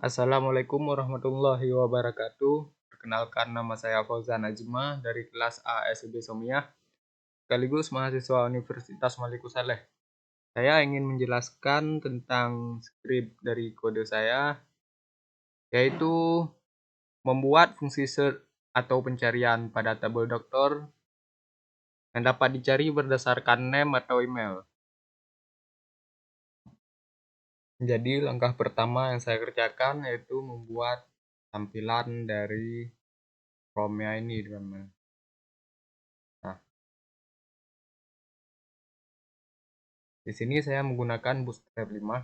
Assalamualaikum warahmatullahi wabarakatuh. Perkenalkan, nama saya Fauzan Ajma dari kelas A SMP Somiyah, sekaligus mahasiswa Universitas Maliku Saleh. Saya ingin menjelaskan tentang skrip dari kode saya, yaitu membuat fungsi search atau pencarian pada tabel dokter yang dapat dicari berdasarkan name atau email. Jadi langkah pertama yang saya kerjakan yaitu membuat tampilan dari formnya ini, teman-teman. Nah, di sini saya menggunakan Bootstrap 5.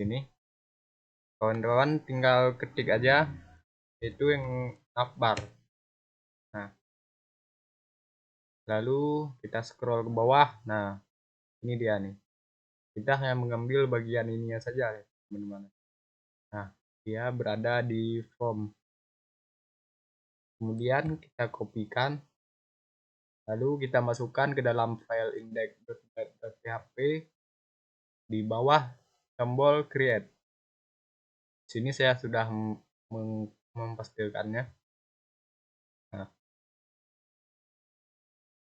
Ini kawan-kawan tinggal ketik aja itu yang navbar. Nah, lalu kita scroll ke bawah. Nah, ini dia nih. Kita hanya mengambil bagian ininya saja ya, teman-teman. Nah, dia berada di form. Kemudian kita kopikan, lalu kita masukkan ke dalam file index.php di bawah tombol create. Sini saya sudah mempastikannya. Nah,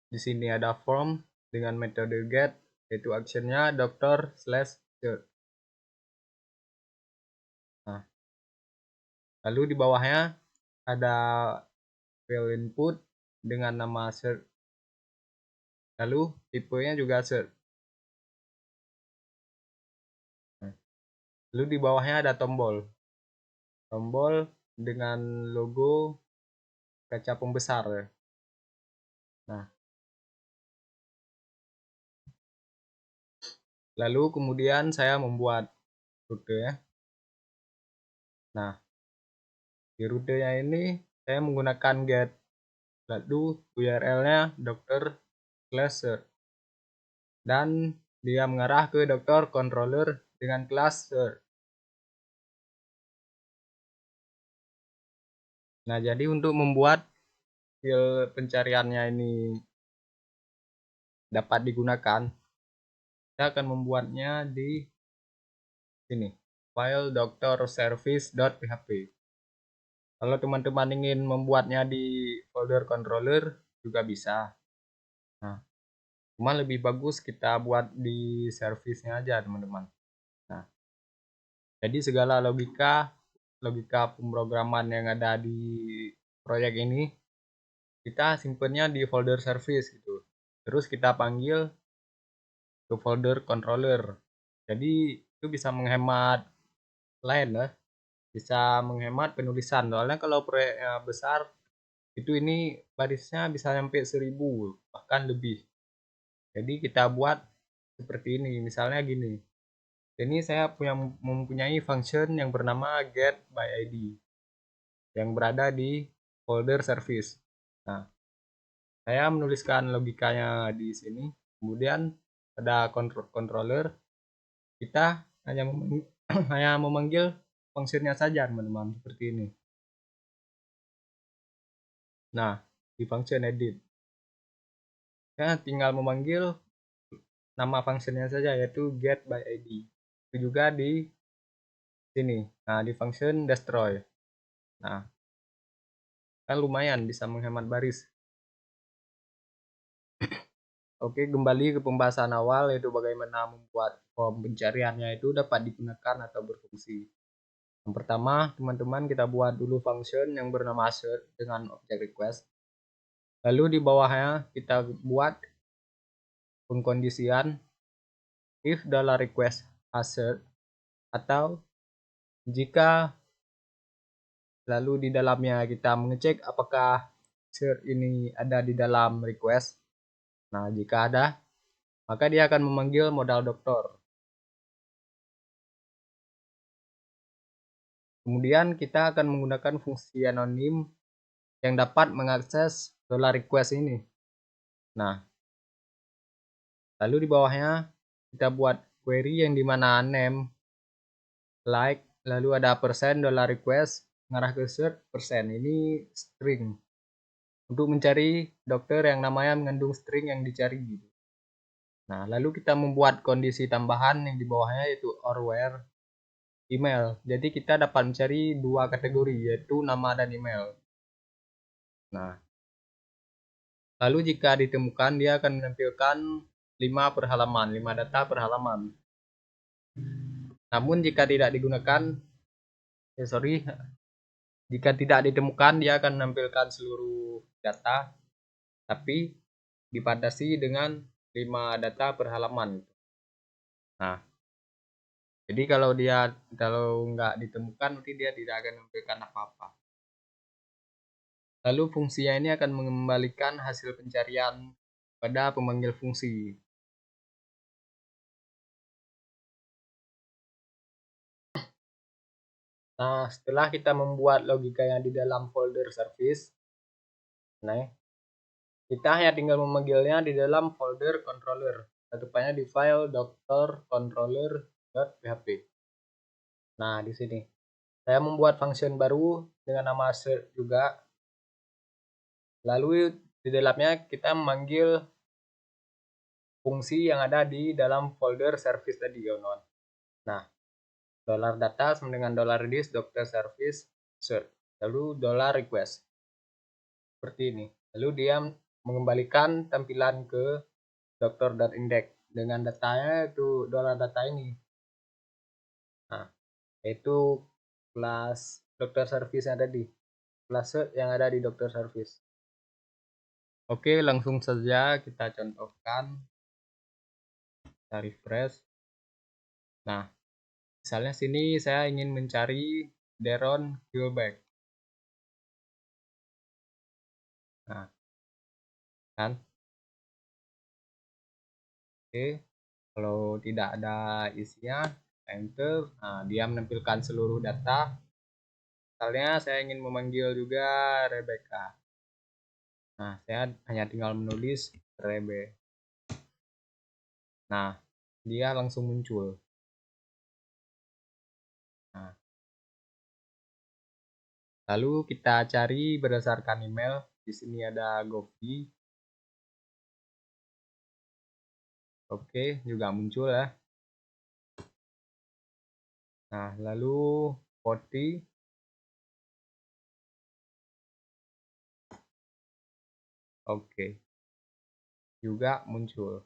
di sini ada form dengan metode get, yaitu actionnya doctor/search. Nah, lalu di bawahnya ada field input dengan nama search, lalu tipenya juga search. Nah, lalu di bawahnya ada tombol dengan logo kaca pembesar ya. Nah, lalu kemudian saya membuat rute ya. Nah, di rutenya ini saya menggunakan get, lalu URL-nya doctor/search, dan dia mengarah ke dokter controller dengan kelas search. Nah, jadi untuk membuat field pencariannya ini dapat digunakan, kita akan membuatnya di sini, file doctorservice.php. Kalau teman-teman ingin membuatnya di folder controller juga bisa. Nah, cuma lebih bagus kita buat di service-nya aja, teman-teman. Nah, jadi segala logika pemrograman yang ada di proyek ini kita simpennya di folder service gitu. Terus kita panggil ke folder controller. Jadi itu bisa menghemat line ya, bisa menghemat penulisan. Soalnya kalau proyeknya besar itu ini barisnya bisa sampai 1000 bahkan lebih. Jadi kita buat seperti ini, misalnya gini. Ini saya mempunyai function yang bernama get by id yang berada di folder service. Nah, saya menuliskan logikanya di sini. Kemudian pada controller kita hanya hanya memanggil fungsinya saja, teman-teman, seperti ini. Nah, di function edit ya tinggal memanggil nama fungsinya saja, yaitu get by id. Itu juga di sini. Nah, di function destroy. Nah, kan lumayan bisa menghemat baris. Oke, kembali ke pembahasan awal, yaitu bagaimana membuat form pencariannya itu dapat digunakan atau berfungsi. Yang pertama, teman-teman, kita buat dulu function yang bernama search dengan objek request. Lalu di bawahnya kita buat pengkondisian if $request search, atau jika lalu di dalamnya kita mengecek apakah search ini ada di dalam request. Nah, jika ada, maka dia akan memanggil modal dokter. Kemudian kita akan menggunakan fungsi anonim yang dapat mengakses $request ini. Nah, lalu di bawahnya kita buat query yang dimana name, like, lalu ada $request, mengarah ke search persen. Ini string untuk mencari dokter yang namanya mengandung string yang dicari. Nah, lalu kita membuat kondisi tambahan yang di bawahnya, yaitu or where email. Jadi kita dapat mencari dua kategori, yaitu nama dan email. Nah, lalu jika ditemukan, dia akan menampilkan 5 per halaman, 5 data per halaman. Namun jika tidak digunakan, jika tidak ditemukan, dia akan menampilkan seluruh data, tapi dibatasi dengan 5 data per halaman. Nah, jadi kalau nggak ditemukan, nanti dia tidak akan menampilkan apa-apa. Lalu fungsinya ini akan mengembalikan hasil pencarian pada pemanggil fungsi. Nah, setelah kita membuat logika yang di dalam folder service, nah, kita hanya tinggal memanggilnya di dalam folder controller. Tepatnya di file doctor_controller.php. Nah, di sini saya membuat function baru dengan nama search juga. Lalu di dalamnya kita memanggil fungsi yang ada di dalam folder service tadi, kawan-kawan. Nah, $data sama dengan $this doctor service search. Lalu $request. Seperti ini. Lalu dia mengembalikan tampilan ke doctor.index dengan datanya itu $data ini. Nah, itu kelas doctor service yang tadi. Kelas yang ada di doctor service. Oke, langsung saja kita contohkan. Kita refresh. Nah, misalnya sini saya ingin mencari Deron Gilbert. Nah, kan? Oke, kalau tidak ada isinya, enter. Nah, dia menampilkan seluruh data. Misalnya saya ingin memanggil juga Rebecca. Nah, saya hanya tinggal menulis Rebe. Nah, dia langsung muncul. Nah, lalu kita cari berdasarkan email. Di sini ada Gopi. Oke, juga muncul ya. Nah, lalu Poti. Oke, juga muncul.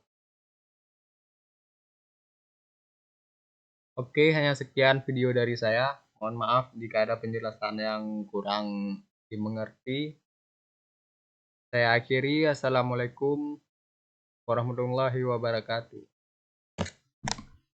Oke, hanya sekian video dari saya. Mohon maaf jika ada penjelasan yang kurang dimengerti. Saya akhiri. Assalamualaikum warahmatullahi wabarakatuh.